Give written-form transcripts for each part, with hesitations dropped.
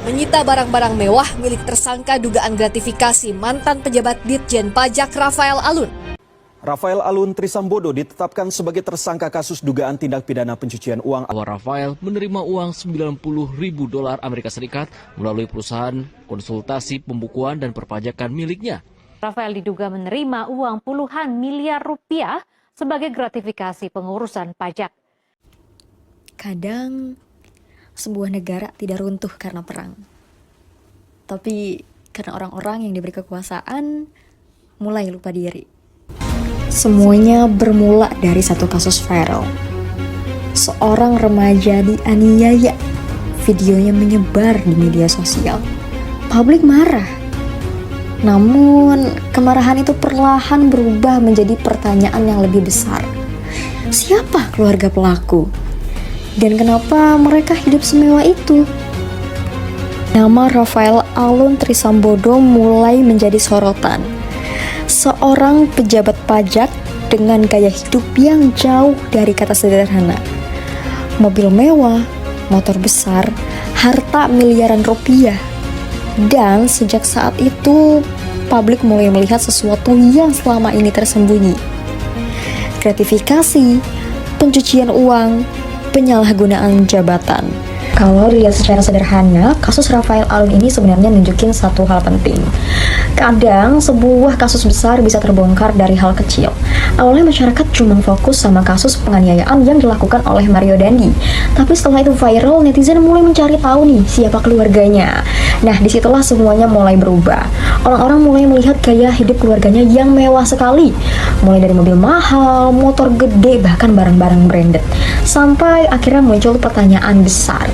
menyita barang-barang mewah milik tersangka dugaan gratifikasi mantan pejabat Ditjen Pajak Rafael Alun. Rafael Alun Trisambodo ditetapkan sebagai tersangka kasus dugaan tindak pidana pencucian uang. Rafael menerima uang $90.000 Amerika Serikat melalui perusahaan konsultasi pembukuan dan perpajakan miliknya. Rafael diduga menerima uang puluhan miliar rupiah sebagai gratifikasi pengurusan pajak. Kadang sebuah negara tidak runtuh karena perang, tapi karena orang-orang yang diberi kekuasaan mulai lupa diri. Semuanya bermula dari satu kasus viral. Seorang remaja dianiaya, videonya menyebar di media sosial. Publik marah. Namun, kemarahan itu perlahan berubah menjadi pertanyaan yang lebih besar. Siapa keluarga pelaku? Dan kenapa mereka hidup semewah itu? Nama Rafael Alun Trisambodo mulai menjadi sorotan. Seorang pejabat pajak dengan gaya hidup yang jauh dari kata sederhana. Mobil mewah, motor besar, harta miliaran rupiah. Dan sejak saat itu, publik mulai melihat sesuatu yang selama ini tersembunyi. Gratifikasi, pencucian uang, penyalahgunaan jabatan. Kalau dilihat secara sederhana, kasus Rafael Alun ini sebenarnya nunjukin satu hal penting. Kadang sebuah kasus besar bisa terbongkar dari hal kecil. Awalnya masyarakat cuma fokus sama kasus penganiayaan yang dilakukan oleh Mario Dandi. Tapi setelah itu viral, netizen mulai mencari tahu nih siapa keluarganya. Nah, disitulah semuanya mulai berubah. Orang-orang mulai melihat gaya hidup keluarganya yang mewah sekali. Mulai dari mobil mahal, motor gede, bahkan barang-barang branded. Sampai akhirnya muncul pertanyaan besar.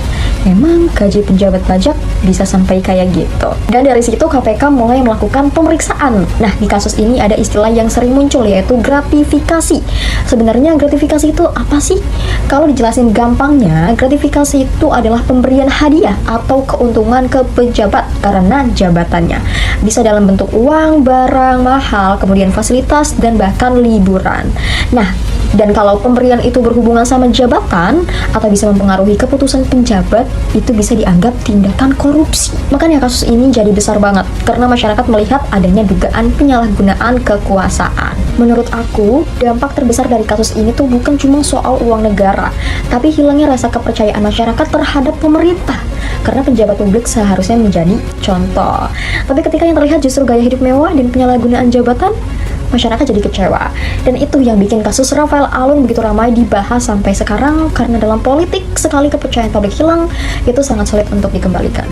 Memang gaji pejabat pajak bisa sampai kayak gitu? Dan dari situ KPK mulai melakukan pemeriksaan. Nah, di kasus ini ada istilah yang sering muncul, yaitu gratifikasi. Sebenarnya gratifikasi itu apa sih? Kalau dijelasin gampangnya, gratifikasi itu adalah pemberian hadiah atau keuntungan ke pejabat karena jabatannya. Bisa dalam bentuk uang, barang mahal, kemudian fasilitas, dan bahkan liburan. Nah, dan kalau pemberian itu berhubungan sama jabatan atau bisa mempengaruhi keputusan penjabat, itu bisa dianggap tindakan korupsi. Makanya kasus ini jadi besar banget karena masyarakat melihat adanya dugaan penyalahgunaan kekuasaan. Menurut aku, dampak terbesar dari kasus ini tuh bukan cuma soal uang negara, tapi hilangnya rasa kepercayaan masyarakat terhadap pemerintah. Karena penjabat publik seharusnya menjadi contoh. Tapi ketika yang terlihat justru gaya hidup mewah dan penyalahgunaan jabatan, masyarakat jadi kecewa. Dan itu yang bikin kasus Rafael Alun begitu ramai dibahas sampai sekarang, karena dalam politik sekali kepercayaan publik hilang, itu sangat sulit untuk dikembalikan.